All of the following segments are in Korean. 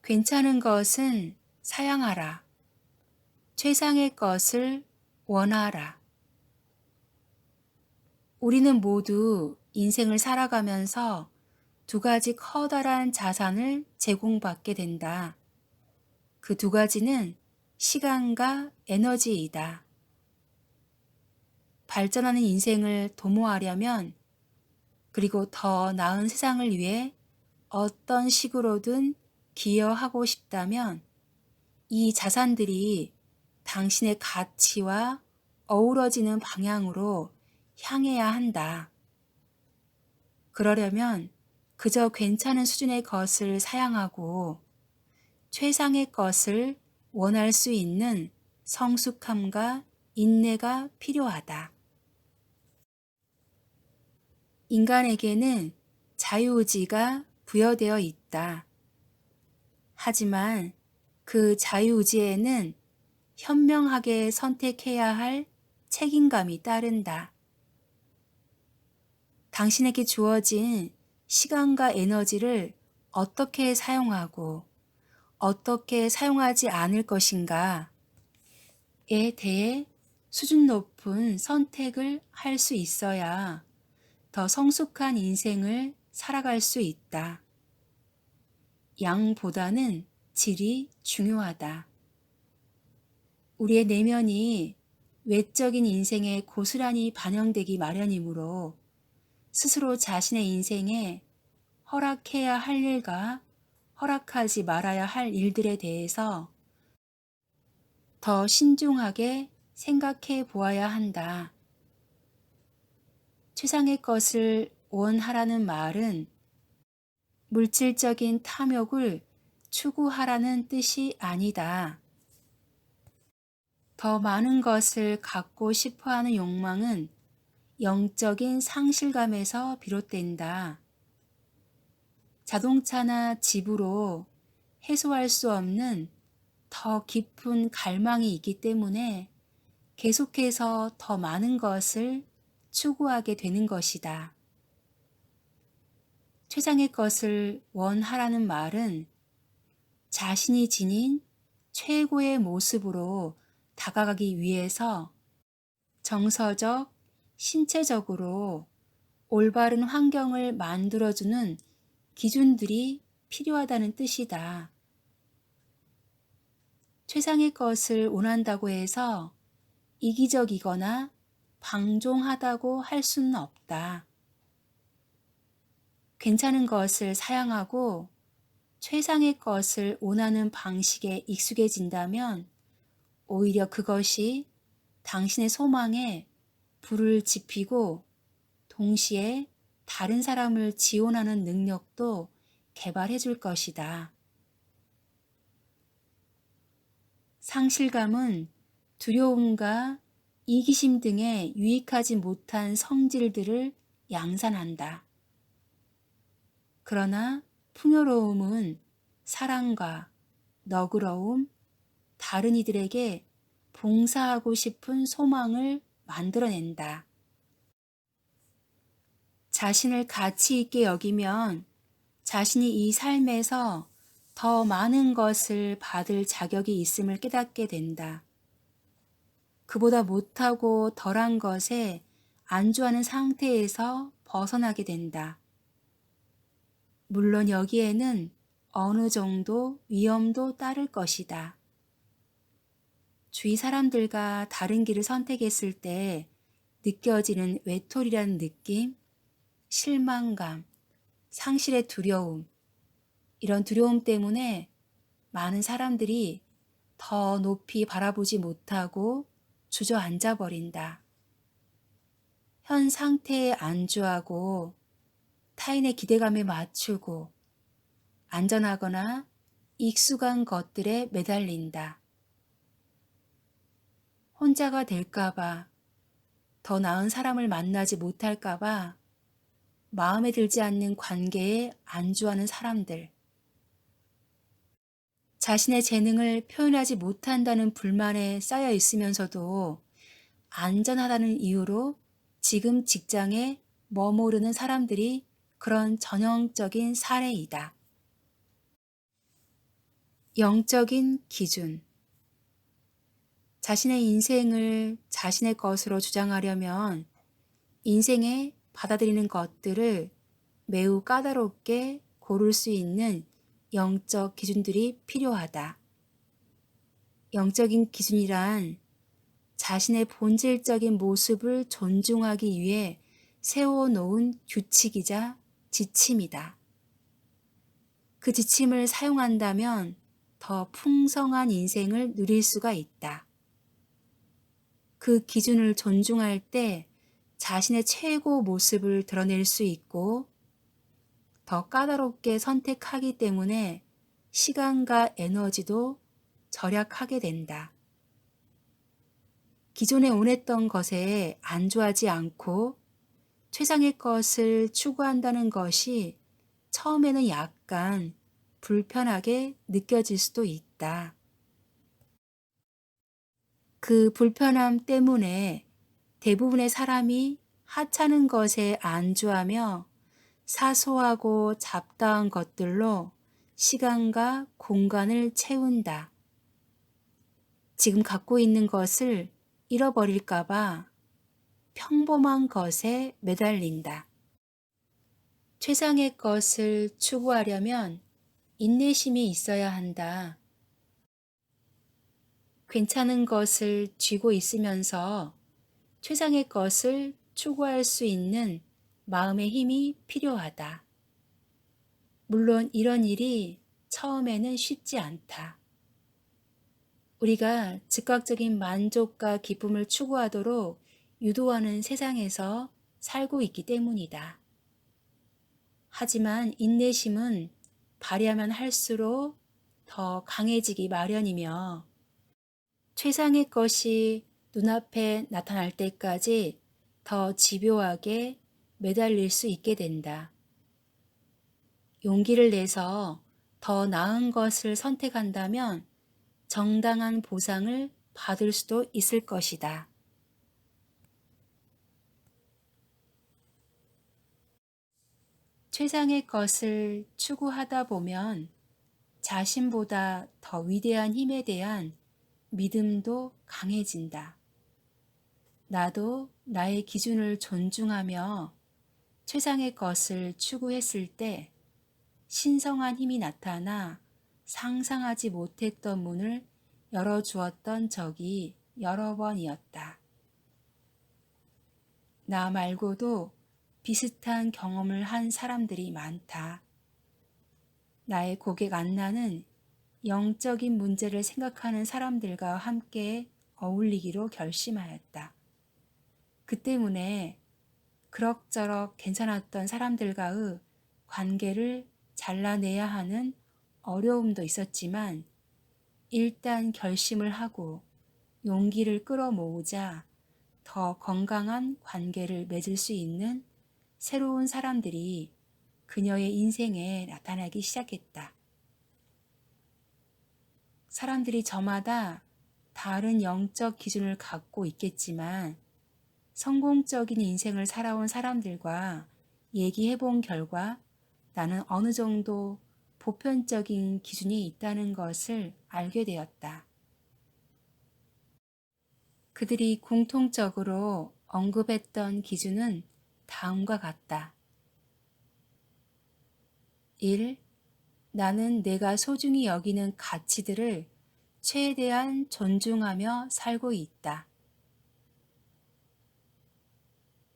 괜찮은 것은 사양하라. 최상의 것을 원하라. 우리는 모두 인생을 살아가면서 두 가지 커다란 자산을 제공받게 된다. 그 두 가지는 시간과 에너지이다. 발전하는 인생을 도모하려면, 그리고 더 나은 세상을 위해 어떤 식으로든 기여하고 싶다면 이 자산들이 당신의 가치와 어우러지는 방향으로 향해야 한다. 그러려면 그저 괜찮은 수준의 것을 사양하고 최상의 것을 원할 수 있는 성숙함과 인내가 필요하다. 인간에게는 자유의지가 부여되어 있다. 하지만 그 자유의지에는 현명하게 선택해야 할 책임감이 따른다. 당신에게 주어진 시간과 에너지를 어떻게 사용하고 어떻게 사용하지 않을 것인가에 대해 수준 높은 선택을 할 수 있어야 더 성숙한 인생을 살아갈 수 있다. 양보다는 질이 중요하다. 우리의 내면이 외적인 인생에 고스란히 반영되기 마련이므로 스스로 자신의 인생에 허락해야 할 일과 허락하지 말아야 할 일들에 대해서 더 신중하게 생각해 보아야 한다. 최상의 것을 원하라는 말은 물질적인 탐욕을 추구하라는 뜻이 아니다. 더 많은 것을 갖고 싶어 하는 욕망은 영적인 상실감에서 비롯된다. 자동차나 집으로 해소할 수 없는 더 깊은 갈망이 있기 때문에 계속해서 더 많은 것을 추구하게 되는 것이다. 최상의 것을 원하라는 말은 자신이 지닌 최고의 모습으로 다가가기 위해서 정서적, 신체적으로 올바른 환경을 만들어주는 기준들이 필요하다는 뜻이다. 최상의 것을 원한다고 해서 이기적이거나 방종하다고 할 수는 없다. 괜찮은 것을 사양하고 최상의 것을 원하는 방식에 익숙해진다면 오히려 그것이 당신의 소망에 불을 지피고 동시에 다른 사람을 지원하는 능력도 개발해 줄 것이다. 상실감은 두려움과 이기심 등의 유익하지 못한 성질들을 양산한다. 그러나 풍요로움은 사랑과 너그러움, 다른 이들에게 봉사하고 싶은 소망을 만들어낸다. 자신을 가치 있게 여기면 자신이 이 삶에서 더 많은 것을 받을 자격이 있음을 깨닫게 된다. 그보다 못하고 덜한 것에 안주하는 상태에서 벗어나게 된다. 물론 여기에는 어느 정도 위험도 따를 것이다. 주위 사람들과 다른 길을 선택했을 때 느껴지는 외톨이라는 느낌, 실망감, 상실의 두려움, 이런 두려움 때문에 많은 사람들이 더 높이 바라보지 못하고 주저앉아 버린다. 현 상태에 안주하고 타인의 기대감에 맞추고 안전하거나 익숙한 것들에 매달린다. 혼자가 될까봐, 더 나은 사람을 만나지 못할까봐 마음에 들지 않는 관계에 안주하는 사람들, 자신의 재능을 표현하지 못한다는 불만에 쌓여 있으면서도 안전하다는 이유로 지금 직장에 머무르는 사람들이 그런 전형적인 사례이다. 영적인 기준. 자신의 인생을 자신의 것으로 주장하려면 인생에 받아들이는 것들을 매우 까다롭게 고를 수 있는 영적 기준들이 필요하다. 영적인 기준이란 자신의 본질적인 모습을 존중하기 위해 세워놓은 규칙이자 지침이다. 그 지침을 사용한다면 더 풍성한 인생을 누릴 수가 있다. 그 기준을 존중할 때 자신의 최고 모습을 드러낼 수 있고 더 까다롭게 선택하기 때문에 시간과 에너지도 절약하게 된다. 기존에 원했던 것에 안주하지 않고 최상의 것을 추구한다는 것이 처음에는 약간 불편하게 느껴질 수도 있다. 그 불편함 때문에 대부분의 사람이 하찮은 것에 안주하며 사소하고 잡다한 것들로 시간과 공간을 채운다. 지금 갖고 있는 것을 잃어버릴까봐 평범한 것에 매달린다. 최상의 것을 추구하려면 인내심이 있어야 한다. 괜찮은 것을 쥐고 있으면서 최상의 것을 추구할 수 있는 마음의 힘이 필요하다. 물론 이런 일이 처음에는 쉽지 않다. 우리가 즉각적인 만족과 기쁨을 추구하도록 유도하는 세상에서 살고 있기 때문이다. 하지만 인내심은 발휘하면 할수록 더 강해지기 마련이며 최상의 것이 눈앞에 나타날 때까지 더 집요하게 매달릴 수 있게 된다. 용기를 내서 더 나은 것을 선택한다면 정당한 보상을 받을 수도 있을 것이다. 최상의 것을 추구하다 보면 자신보다 더 위대한 힘에 대한 믿음도 강해진다. 나도 나의 기준을 존중하며 최상의 것을 추구했을 때 신성한 힘이 나타나 상상하지 못했던 문을 열어주었던 적이 여러 번이었다. 나 말고도 비슷한 경험을 한 사람들이 많다. 나의 고객 안나는 영적인 문제를 생각하는 사람들과 함께 어울리기로 결심하였다. 그 때문에 그럭저럭 괜찮았던 사람들과의 관계를 잘라내야 하는 어려움도 있었지만 일단 결심을 하고 용기를 끌어모으자 더 건강한 관계를 맺을 수 있는 새로운 사람들이 그녀의 인생에 나타나기 시작했다. 사람들이 저마다 다른 영적 기준을 갖고 있겠지만 성공적인 인생을 살아온 사람들과 얘기해 본 결과 나는 어느 정도 보편적인 기준이 있다는 것을 알게 되었다. 그들이 공통적으로 언급했던 기준은 다음과 같다. 1. 나는 내가 소중히 여기는 가치들을 최대한 존중하며 살고 있다.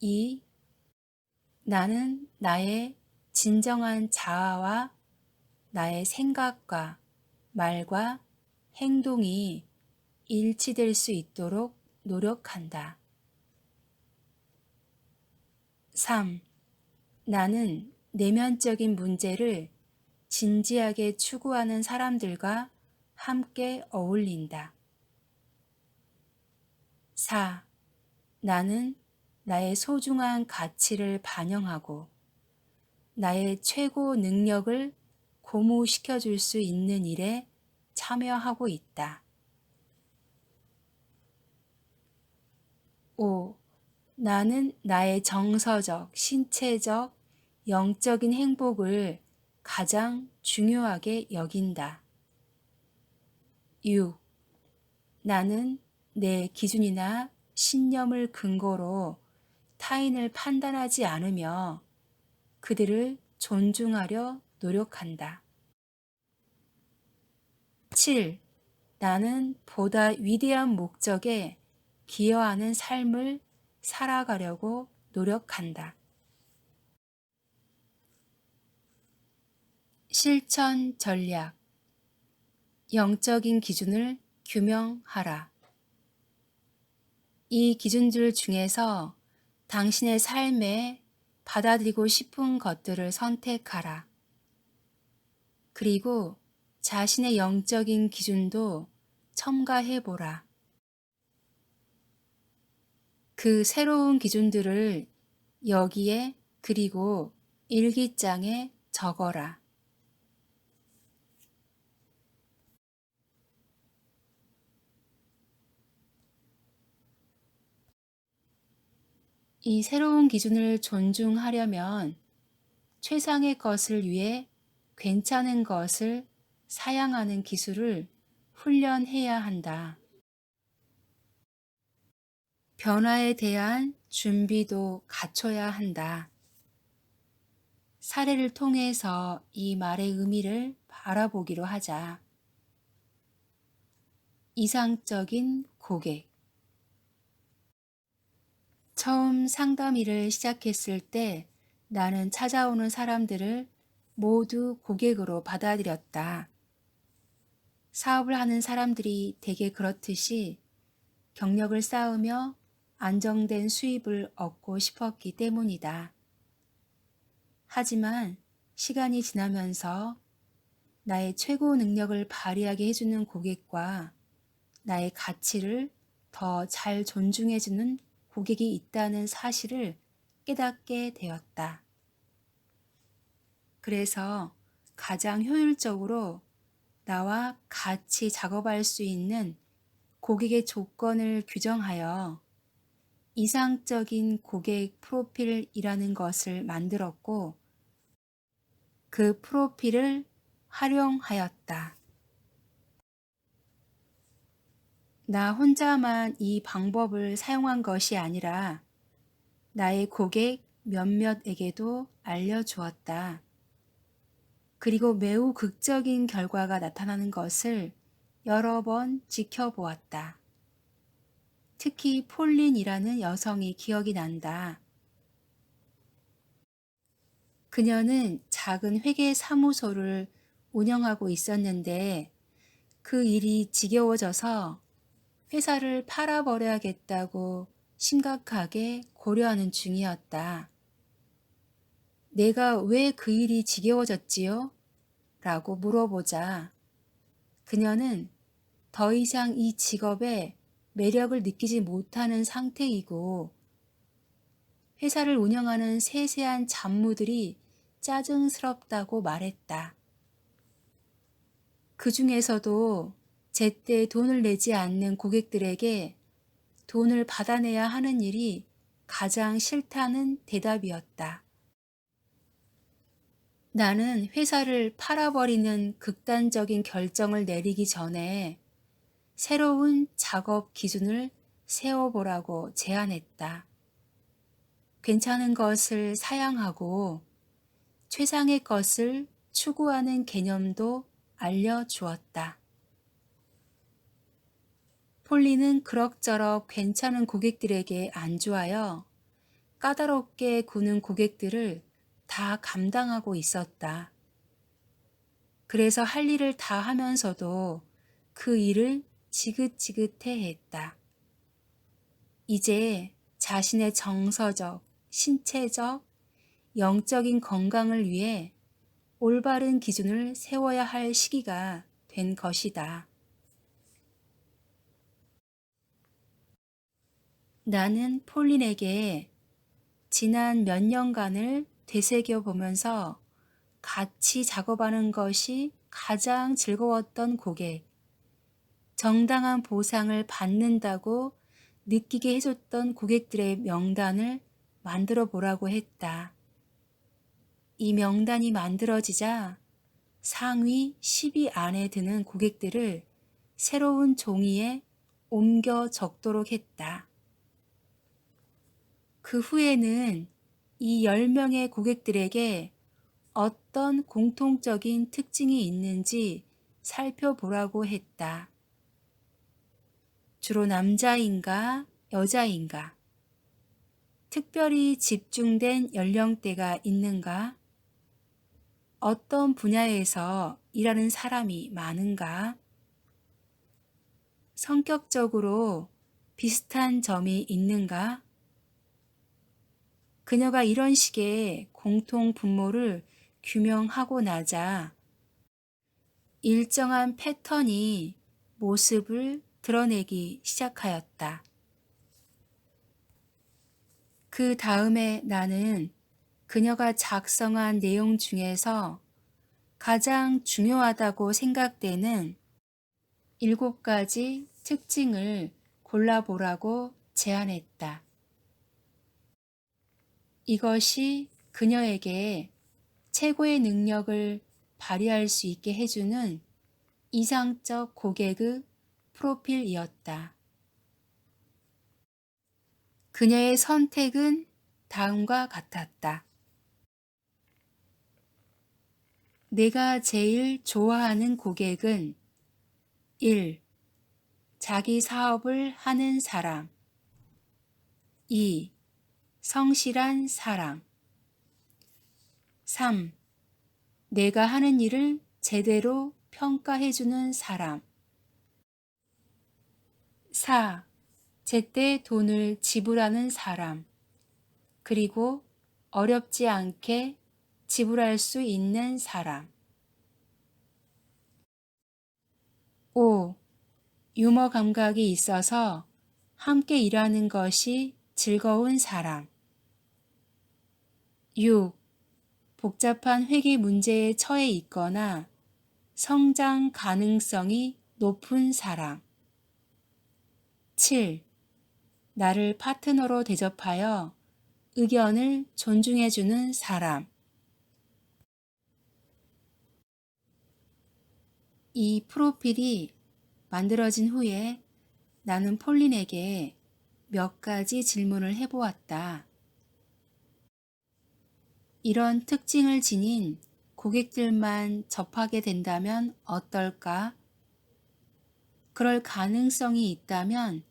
2. 나는 나의 진정한 자아와 나의 생각과 말과 행동이 일치될 수 있도록 노력한다. 3. 나는 내면적인 문제를 진지하게 추구하는 사람들과 함께 어울린다. 4. 나는 나의 소중한 가치를 반영하고 나의 최고 능력을 고무시켜 줄 수 있는 일에 참여하고 있다. 5. 나는 나의 정서적, 신체적, 영적인 행복을 가장 중요하게 여긴다. 6. 나는 내 기준이나 신념을 근거로 타인을 판단하지 않으며 그들을 존중하려 노력한다. 7. 나는 보다 위대한 목적에 기여하는 삶을 살아가려고 노력한다. 실천 전략. 영적인 기준을 규명하라. 이 기준들 중에서 당신의 삶에 받아들이고 싶은 것들을 선택하라. 그리고 자신의 영적인 기준도 첨가해보라. 그 새로운 기준들을 여기에 그리고 일기장에 적어라. 이 새로운 기준을 존중하려면 최상의 것을 위해 괜찮은 것을 사양하는 기술을 훈련해야 한다. 변화에 대한 준비도 갖춰야 한다. 사례를 통해서 이 말의 의미를 바라보기로 하자. 이상적인 고객. 처음 상담 일을 시작했을 때 나는 찾아오는 사람들을 모두 고객으로 받아들였다. 사업을 하는 사람들이 대개 그렇듯이 경력을 쌓으며 안정된 수입을 얻고 싶었기 때문이다. 하지만 시간이 지나면서 나의 최고 능력을 발휘하게 해주는 고객과 나의 가치를 더 잘 존중해주는 고객이 있다는 사실을 깨닫게 되었다. 그래서 가장 효율적으로 나와 같이 작업할 수 있는 고객의 조건을 규정하여 이상적인 고객 프로필이라는 것을 만들었고 그 프로필을 활용하였다. 나 혼자만 이 방법을 사용한 것이 아니라 나의 고객 몇몇에게도 알려주었다. 그리고 매우 극적인 결과가 나타나는 것을 여러 번 지켜보았다. 특히 폴린이라는 여성이 기억이 난다. 그녀는 작은 회계 사무소를 운영하고 있었는데 그 일이 지겨워져서 회사를 팔아버려야겠다고 심각하게 고려하는 중이었다. 내가 왜 그 일이 지겨워졌지요? 라고 물어보자 그녀는 더 이상 이 직업에 매력을 느끼지 못하는 상태이고 회사를 운영하는 세세한 잡무들이 짜증스럽다고 말했다. 그 중에서도 제때 돈을 내지 않는 고객들에게 돈을 받아내야 하는 일이 가장 싫다는 대답이었다. 나는 회사를 팔아버리는 극단적인 결정을 내리기 전에 새로운 작업 기준을 세워보라고 제안했다. 괜찮은 것을 사양하고 최상의 것을 추구하는 개념도 알려주었다. 폴리는 그럭저럭 괜찮은 고객들에게 안주하여 까다롭게 구는 고객들을 다 감당하고 있었다. 그래서 할 일을 다 하면서도 그 일을 지긋지긋해 했다. 이제 자신의 정서적, 신체적, 영적인 건강을 위해 올바른 기준을 세워야 할 시기가 된 것이다. 나는 폴린에게 지난 몇 년간을 되새겨보면서 같이 작업하는 것이 가장 즐거웠던 고객, 정당한 보상을 받는다고 느끼게 해줬던 고객들의 명단을 만들어 보라고 했다. 이 명단이 만들어지자 상위 10위 안에 드는 고객들을 새로운 종이에 옮겨 적도록 했다. 그 후에는 이 10명의 고객들에게 어떤 공통적인 특징이 있는지 살펴보라고 했다. 주로 남자인가 여자인가? 특별히 집중된 연령대가 있는가? 어떤 분야에서 일하는 사람이 많은가? 성격적으로 비슷한 점이 있는가? 그녀가 이런 식의 공통 분모를 규명하고 나자 일정한 패턴이 모습을 드러내기 시작하였다. 그 다음에 나는 그녀가 작성한 내용 중에서 가장 중요하다고 생각되는 7가지 특징을 골라보라고 제안했다. 이것이 그녀에게 최고의 능력을 발휘할 수 있게 해주는 이상적 고객의 프로필이었다. 그녀의 선택은 다음과 같았다. 내가 제일 좋아하는 고객은 1. 자기 사업을 하는 사람. 2. 성실한 사람. 3. 내가 하는 일을 제대로 평가해주는 사람. 4. 제때 돈을 지불하는 사람. 그리고 어렵지 않게 지불할 수 있는 사람. 5. 유머 감각이 있어서 함께 일하는 것이 즐거운 사람. 6. 복잡한 회계 문제에 처해 있거나 성장 가능성이 높은 사람. 7. 나를 파트너로 대접하여 의견을 존중해주는 사람. 이 프로필이 만들어진 후에 나는 폴린에게 몇 가지 질문을 해보았다. 이런 특징을 지닌 고객들만 접하게 된다면 어떨까? 그럴 가능성이 있다면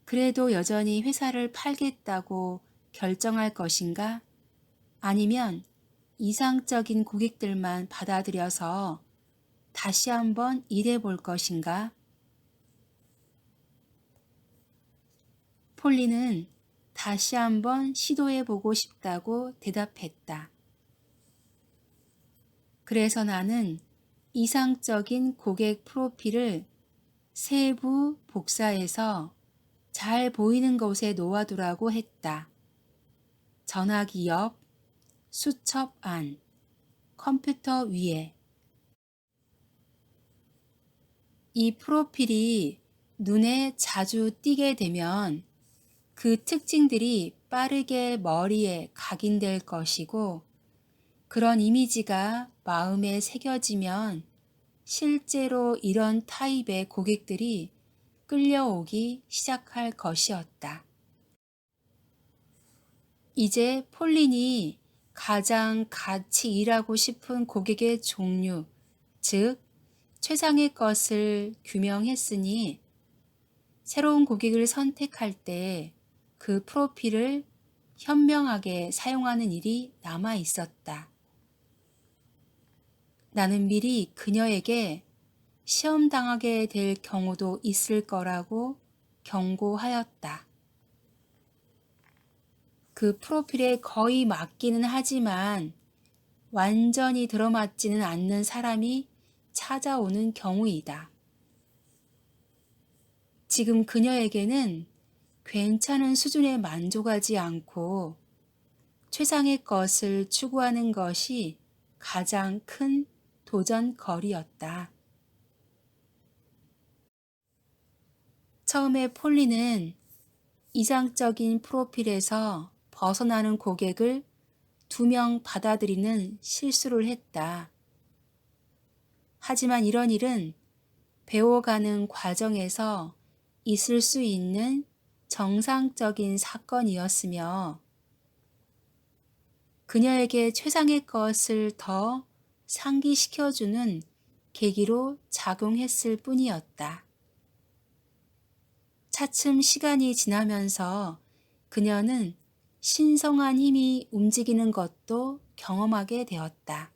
그래도 여전히 회사를 팔겠다고 결정할 것인가? 아니면 이상적인 고객들만 받아들여서 다시 한번 일해 볼 것인가? 폴리는 다시 한번 시도해 보고 싶다고 대답했다. 그래서 나는 이상적인 고객 프로필을 세부 복사해서 잘 보이는 곳에 놓아두라고 했다. 전화기 옆, 수첩 안, 컴퓨터 위에. 이 프로필이 눈에 자주 띄게 되면 그 특징들이 빠르게 머리에 각인될 것이고 그런 이미지가 마음에 새겨지면 실제로 이런 타입의 고객들이 끌려오기 시작할 것이었다. 이제 폴린이 가장 같이 일하고 싶은 고객의 종류, 즉 최상의 것을 규명했으니 새로운 고객을 선택할 때 그 프로필을 현명하게 사용하는 일이 남아 있었다. 나는 미리 그녀에게 시험당하게 될 경우도 있을 거라고 경고하였다. 그 프로필에 거의 맞기는 하지만 완전히 들어맞지는 않는 사람이 찾아오는 경우이다. 지금 그녀에게는 괜찮은 수준에 만족하지 않고 최상의 것을 추구하는 것이 가장 큰 도전거리였다. 처음에 폴리는 이상적인 프로필에서 벗어나는 고객을 2명 받아들이는 실수를 했다. 하지만 이런 일은 배워가는 과정에서 있을 수 있는 정상적인 사건이었으며 그녀에게 최상의 것을 더 상기시켜주는 계기로 작용했을 뿐이었다. 차츰 시간이 지나면서 그녀는 신성한 힘이 움직이는 것도 경험하게 되었다.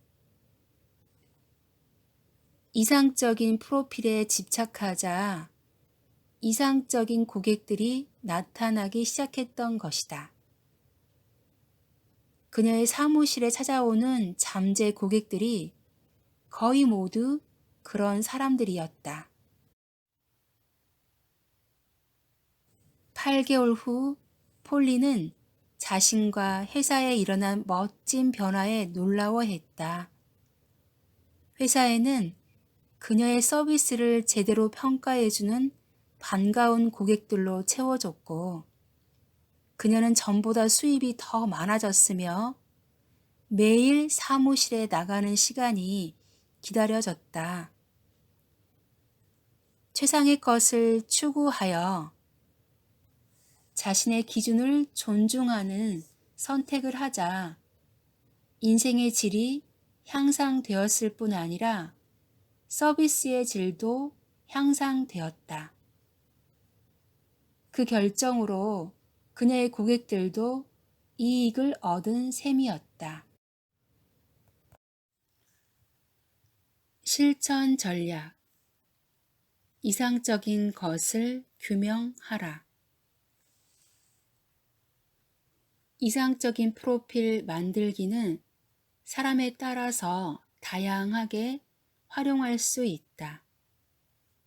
이상적인 프로필에 집착하자 이상적인 고객들이 나타나기 시작했던 것이다. 그녀의 사무실에 찾아오는 잠재 고객들이 거의 모두 그런 사람들이었다. 8개월 후 폴리는 자신과 회사에 일어난 멋진 변화에 놀라워했다. 회사에는 그녀의 서비스를 제대로 평가해주는 반가운 고객들로 채워졌고 그녀는 전보다 수입이 더 많아졌으며 매일 사무실에 나가는 시간이 기다려졌다. 최상의 것을 추구하여 자신의 기준을 존중하는 선택을 하자 인생의 질이 향상되었을 뿐 아니라 서비스의 질도 향상되었다. 그 결정으로 그녀의 고객들도 이익을 얻은 셈이었다. 실천 전략. 이상적인 것을 규명하라. 이상적인 프로필 만들기는 사람에 따라서 다양하게 활용할 수 있다.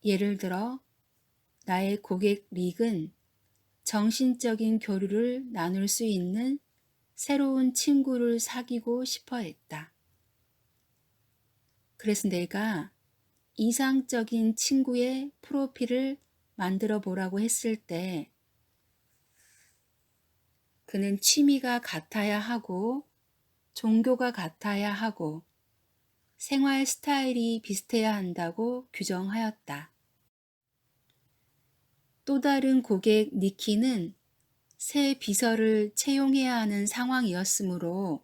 예를 들어, 나의 고객 릭은 정신적인 교류를 나눌 수 있는 새로운 친구를 사귀고 싶어 했다. 그래서 내가 이상적인 친구의 프로필을 만들어 보라고 했을 때 그는 취미가 같아야 하고 종교가 같아야 하고 생활 스타일이 비슷해야 한다고 규정하였다. 또 다른 고객 니키는 새 비서를 채용해야 하는 상황이었으므로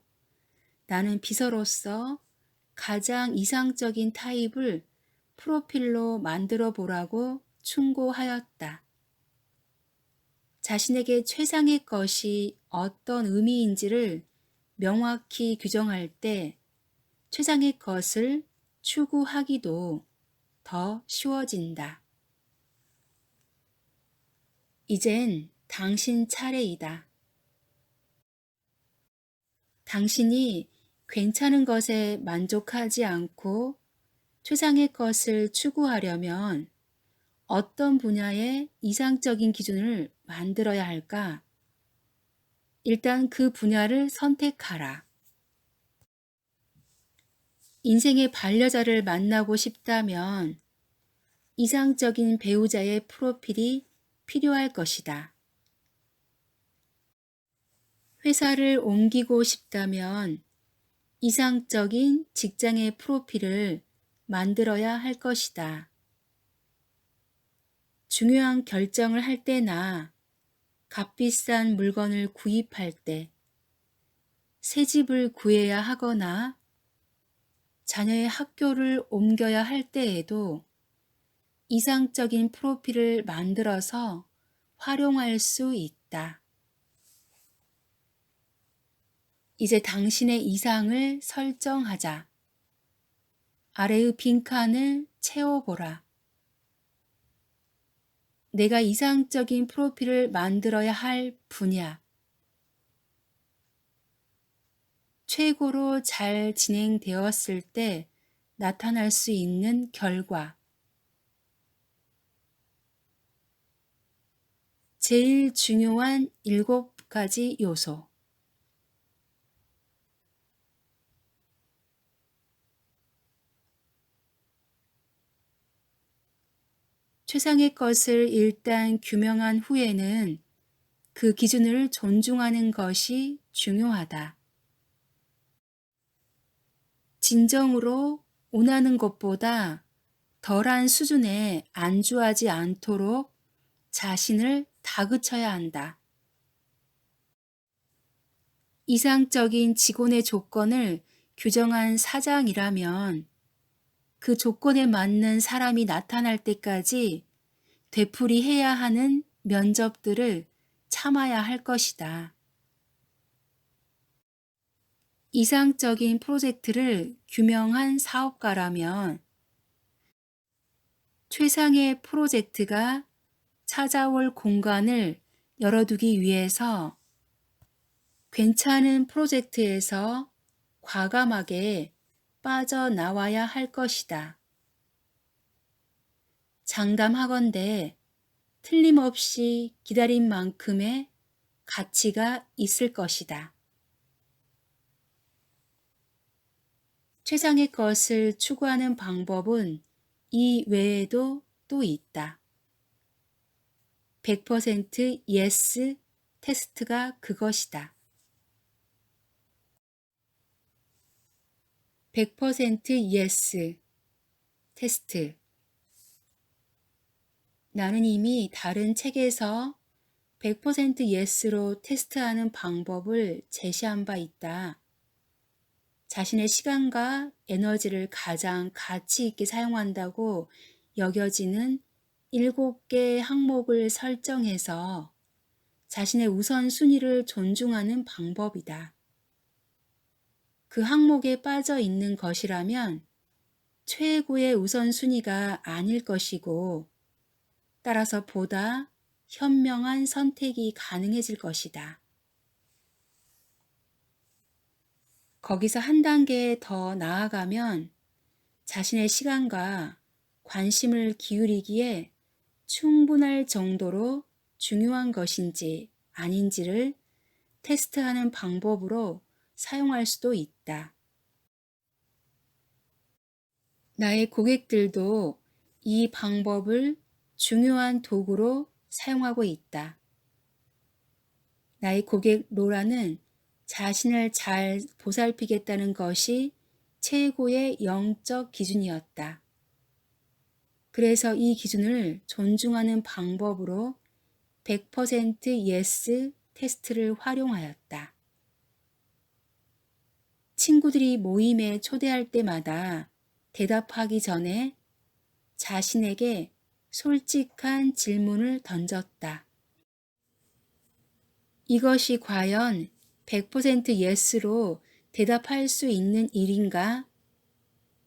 나는 비서로서 가장 이상적인 타입을 프로필로 만들어 보라고 충고하였다. 자신에게 최상의 것이 어떤 의미인지를 명확히 규정할 때 최상의 것을 추구하기도 더 쉬워진다. 이젠 당신 차례이다. 당신이 괜찮은 것에 만족하지 않고 최상의 것을 추구하려면 어떤 분야의 이상적인 기준을 만들어야 할까? 일단 그 분야를 선택하라. 인생의 반려자를 만나고 싶다면 이상적인 배우자의 프로필이 필요할 것이다. 회사를 옮기고 싶다면 이상적인 직장의 프로필을 만들어야 할 것이다. 중요한 결정을 할 때나 값비싼 물건을 구입할 때, 새 집을 구해야 하거나 자녀의 학교를 옮겨야 할 때에도 이상적인 프로필을 만들어서 활용할 수 있다. 이제 당신의 이상을 설정하자. 아래의 빈칸을 채워보라. 내가 이상적인 프로필을 만들어야 할 분야. 최고로 잘 진행되었을 때 나타날 수 있는 결과. 제일 중요한 7가지 요소. 최상의 것을 일단 규명한 후에는 그 기준을 존중하는 것이 중요하다. 진정으로 원하는 것보다 덜한 수준에 안주하지 않도록 자신을 다그쳐야 한다. 이상적인 직원의 조건을 규정한 사장이라면 그 조건에 맞는 사람이 나타날 때까지 되풀이해야 하는 면접들을 참아야 할 것이다. 이상적인 프로젝트를 규명한 사업가라면 최상의 프로젝트가 찾아올 공간을 열어두기 위해서 괜찮은 프로젝트에서 과감하게 빠져나와야 할 것이다. 장담하건대 틀림없이 기다린 만큼의 가치가 있을 것이다. 최상의 것을 추구하는 방법은 이 외에도 또 있다. 100% yes 테스트가 그것이다. 100% yes 테스트. 나는 이미 다른 책에서 100% yes로 테스트하는 방법을 제시한 바 있다. 자신의 시간과 에너지를 가장 가치 있게 사용한다고 여겨지는 7개의 항목을 설정해서 자신의 우선순위를 존중하는 방법이다. 그 항목에 빠져 있는 것이라면 최고의 우선순위가 아닐 것이고 따라서 보다 현명한 선택이 가능해질 것이다. 거기서 한 단계 더 나아가면 자신의 시간과 관심을 기울이기에 충분할 정도로 중요한 것인지 아닌지를 테스트하는 방법으로 사용할 수도 있다. 나의 고객들도 이 방법을 중요한 도구로 사용하고 있다. 나의 고객 로라는 자신을 잘 보살피겠다는 것이 최고의 영적 기준이었다. 그래서 이 기준을 존중하는 방법으로 100% yes 테스트를 활용하였다. 친구들이 모임에 초대할 때마다 대답하기 전에 자신에게 솔직한 질문을 던졌다. 이것이 과연 100% yes로 대답할 수 있는 일인가?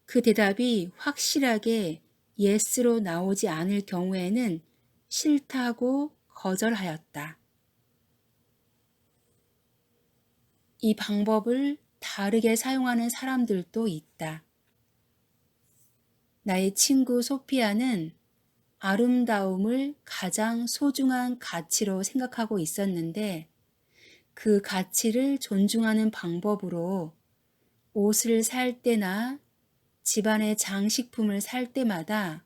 그 대답이 확실하게 yes로 나오지 않을 경우에는 싫다고 거절하였다. 이 방법을 다르게 사용하는 사람들도 있다. 나의 친구 소피아는 아름다움을 가장 소중한 가치로 생각하고 있었는데 그 가치를 존중하는 방법으로 옷을 살 때나 집안의 장식품을 살 때마다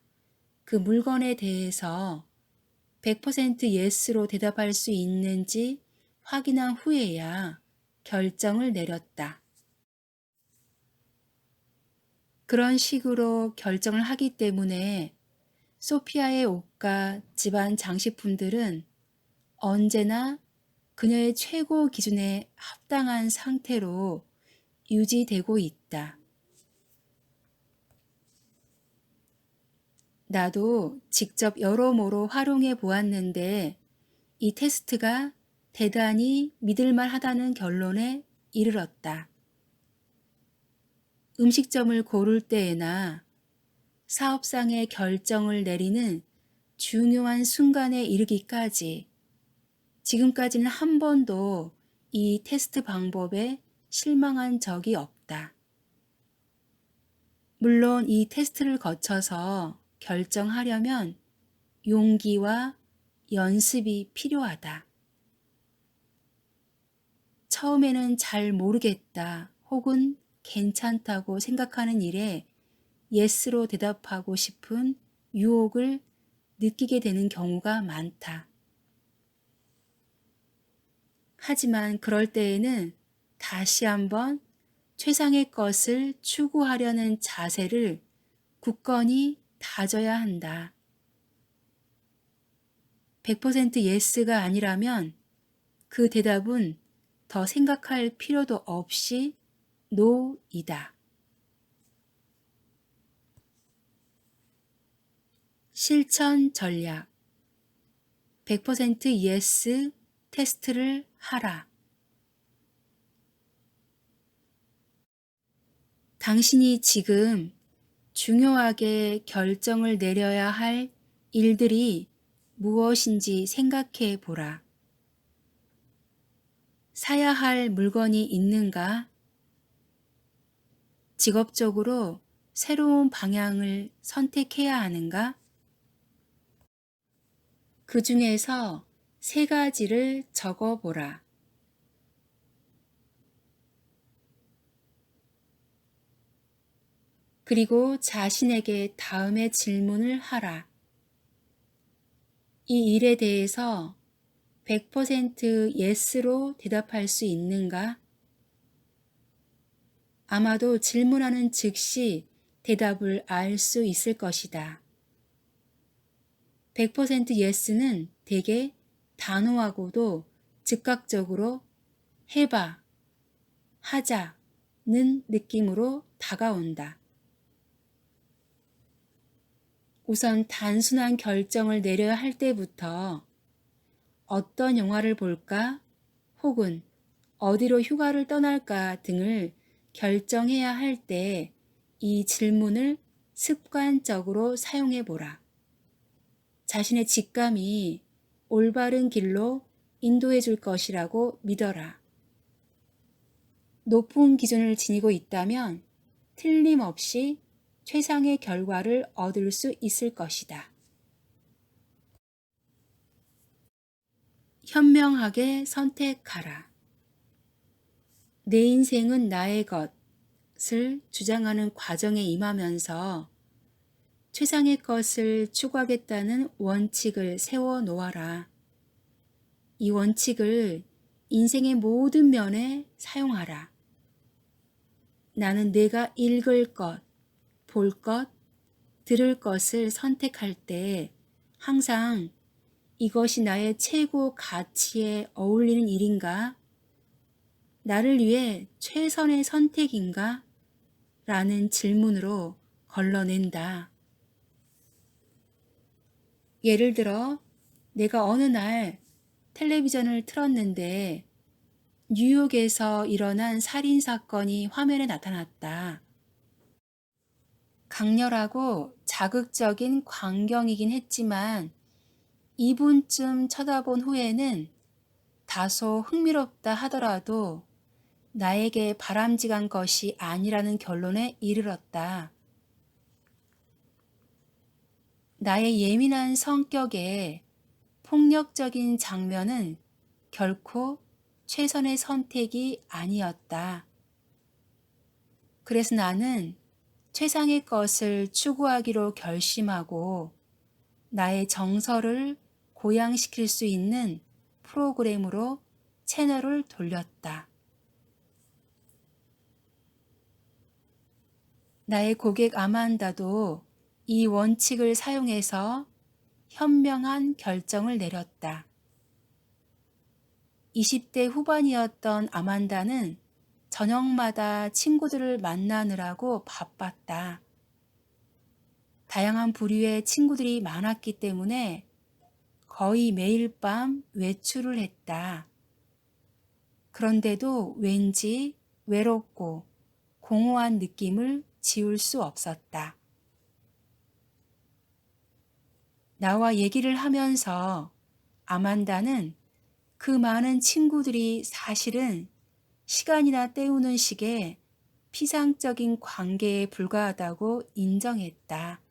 그 물건에 대해서 100% yes로 대답할 수 있는지 확인한 후에야 결정을 내렸다. 그런 식으로 결정을 하기 때문에 소피아의 옷과 집안 장식품들은 언제나 그녀의 최고 기준에 합당한 상태로 유지되고 있다. 나도 직접 여러모로 활용해 보았는데 이 테스트가 대단히 믿을만 하다는 결론에 이르렀다. 음식점을 고를 때에나 사업상의 결정을 내리는 중요한 순간에 이르기까지 지금까지는 한 번도 이 테스트 방법에 실망한 적이 없다. 물론 이 테스트를 거쳐서 결정하려면 용기와 연습이 필요하다. 처음에는 잘 모르겠다 혹은 괜찮다고 생각하는 일에 yes로 대답하고 싶은 유혹을 느끼게 되는 경우가 많다. 하지만 그럴 때에는 다시 한번 최상의 것을 추구하려는 자세를 굳건히 다져야 한다. 100% 예스가 아니라면 그 대답은 더 생각할 필요도 없이 노이다. 실천 전략 100% 예스 테스트를 하라. 당신이 지금 중요하게 결정을 내려야 할 일들이 무엇인지 생각해 보라. 사야 할 물건이 있는가? 직업적으로 새로운 방향을 선택해야 하는가? 그 중에서 3가지를 적어 보라. 그리고 자신에게 다음의 질문을 하라. 이 일에 대해서 100% 예스로 대답할 수 있는가? 아마도 질문하는 즉시 대답을 알 수 있을 것이다. 100% 예스는 대개 단호하고도 즉각적으로 해봐, 하자는 느낌으로 다가온다. 우선 단순한 결정을 내려야 할 때부터 어떤 영화를 볼까 혹은 어디로 휴가를 떠날까 등을 결정해야 할 때 이 질문을 습관적으로 사용해 보라. 자신의 직감이 올바른 길로 인도해 줄 것이라고 믿어라. 높은 기준을 지니고 있다면 틀림없이 최상의 결과를 얻을 수 있을 것이다. 현명하게 선택하라. 내 인생은 나의 것을 주장하는 과정에 임하면서 최상의 것을 추구하겠다는 원칙을 세워 놓아라. 이 원칙을 인생의 모든 면에 사용하라. 나는 내가 읽을 것, 볼 것, 들을 것을 선택할 때 항상 이것이 나의 최고 가치에 어울리는 일인가? 나를 위해 최선의 선택인가? 라는 질문으로 걸러낸다. 예를 들어 내가 어느 날 텔레비전을 틀었는데 뉴욕에서 일어난 살인사건이 화면에 나타났다. 강렬하고 자극적인 광경이긴 했지만 2분쯤 쳐다본 후에는 다소 흥미롭다 하더라도 나에게 바람직한 것이 아니라는 결론에 이르렀다. 나의 예민한 성격에 폭력적인 장면은 결코 최선의 선택이 아니었다. 그래서 나는 최상의 것을 추구하기로 결심하고 나의 정서를 고양시킬 수 있는 프로그램으로 채널을 돌렸다. 나의 고객 아만다도 이 원칙을 사용해서 현명한 결정을 내렸다. 20대 후반이었던 아만다는 저녁마다 친구들을 만나느라고 바빴다. 다양한 부류의 친구들이 많았기 때문에 거의 매일 밤 외출을 했다. 그런데도 왠지 외롭고 공허한 느낌을 지울 수 없었다. 나와 얘기를 하면서 아만다는 그 많은 친구들이 사실은 시간이나 때우는 식의 피상적인 관계에 불과하다고 인정했다.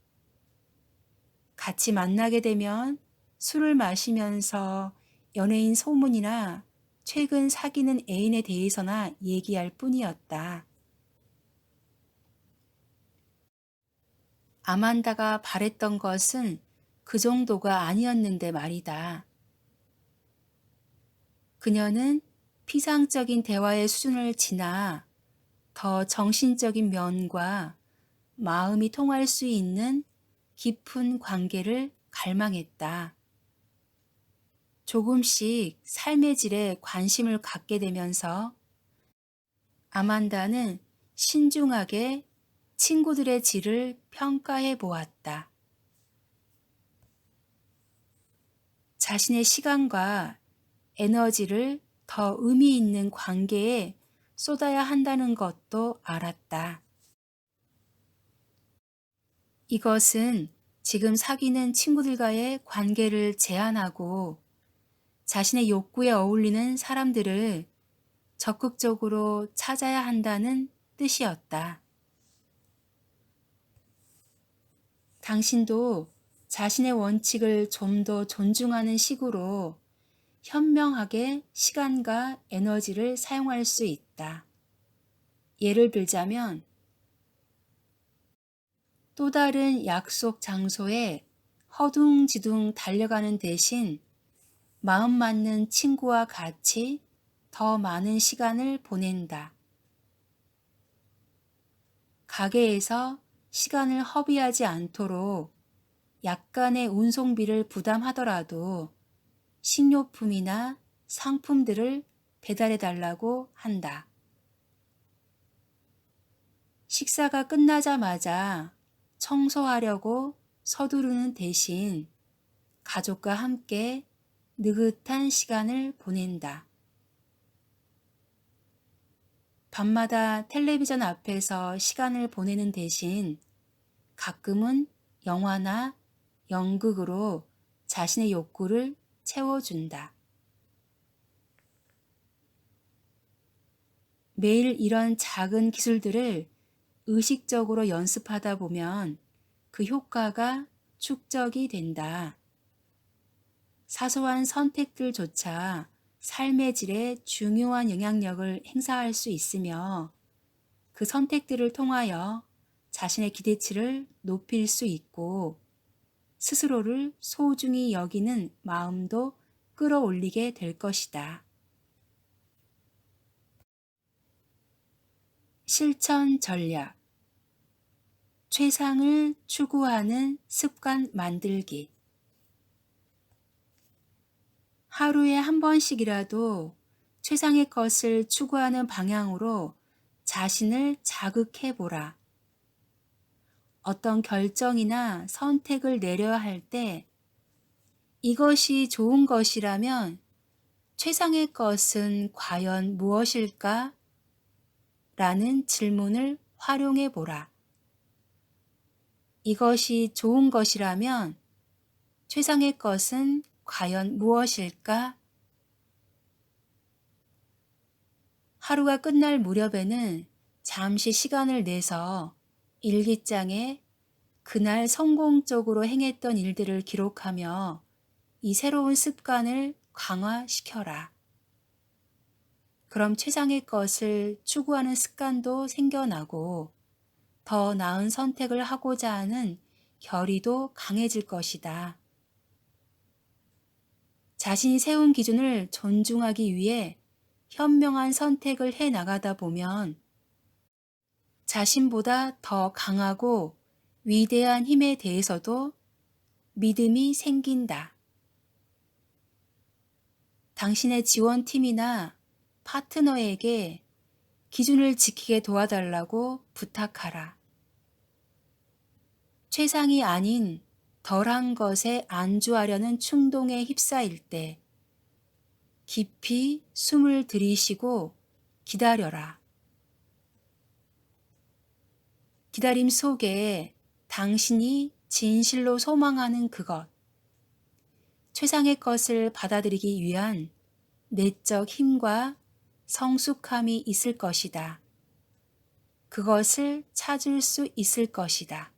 같이 만나게 되면 술을 마시면서 연예인 소문이나 최근 사귀는 애인에 대해서나 얘기할 뿐이었다. 아만다가 바랬던 것은 그 정도가 아니었는데 말이다. 그녀는 피상적인 대화의 수준을 지나 더 정신적인 면과 마음이 통할 수 있는 깊은 관계를 갈망했다. 조금씩 삶의 질에 관심을 갖게 되면서 아만다는 신중하게 친구들의 질을 평가해 보았다. 자신의 시간과 에너지를 더 의미 있는 관계에 쏟아야 한다는 것도 알았다. 이것은 지금 사귀는 친구들과의 관계를 제한하고 자신의 욕구에 어울리는 사람들을 적극적으로 찾아야 한다는 뜻이었다. 당신도 자신의 원칙을 좀 더 존중하는 식으로 현명하게 시간과 에너지를 사용할 수 있다. 예를 들자면 또 다른 약속 장소에 허둥지둥 달려가는 대신 마음 맞는 친구와 같이 더 많은 시간을 보낸다. 가게에서 시간을 허비하지 않도록 약간의 운송비를 부담하더라도 식료품이나 상품들을 배달해 달라고 한다. 식사가 끝나자마자 청소하려고 서두르는 대신 가족과 함께 느긋한 시간을 보낸다. 밤마다 텔레비전 앞에서 시간을 보내는 대신 가끔은 영화나 연극으로 자신의 욕구를 채워준다. 매일 이런 작은 기술들을 의식적으로 연습하다 보면 그 효과가 축적이 된다. 사소한 선택들조차 삶의 질에 중요한 영향력을 행사할 수 있으며 그 선택들을 통하여 자신의 기대치를 높일 수 있고 스스로를 소중히 여기는 마음도 끌어올리게 될 것이다. 실천 전략. 최상을 추구하는 습관 만들기. 하루에 한 번씩이라도 최상의 것을 추구하는 방향으로 자신을 자극해 보라. 어떤 결정이나 선택을 내려야 할 때 이것이 좋은 것이라면 최상의 것은 과연 무엇일까? 라는 질문을 활용해 보라. 이것이 좋은 것이라면 최상의 것은 과연 무엇일까? 하루가 끝날 무렵에는 잠시 시간을 내서 일기장에 그날 성공적으로 행했던 일들을 기록하며 이 새로운 습관을 강화시켜라. 그럼 최상의 것을 추구하는 습관도 생겨나고 더 나은 선택을 하고자 하는 결의도 강해질 것이다. 자신이 세운 기준을 존중하기 위해 현명한 선택을 해 나가다 보면 자신보다 더 강하고 위대한 힘에 대해서도 믿음이 생긴다. 당신의 지원팀이나 파트너에게 기준을 지키게 도와달라고 부탁하라. 최상이 아닌 덜한 것에 안주하려는 충동에 휩싸일 때 깊이 숨을 들이쉬고 기다려라. 기다림 속에 당신이 진실로 소망하는 그것, 최상의 것을 받아들이기 위한 내적 힘과 성숙함이 있을 것이다. 그것을 찾을 수 있을 것이다.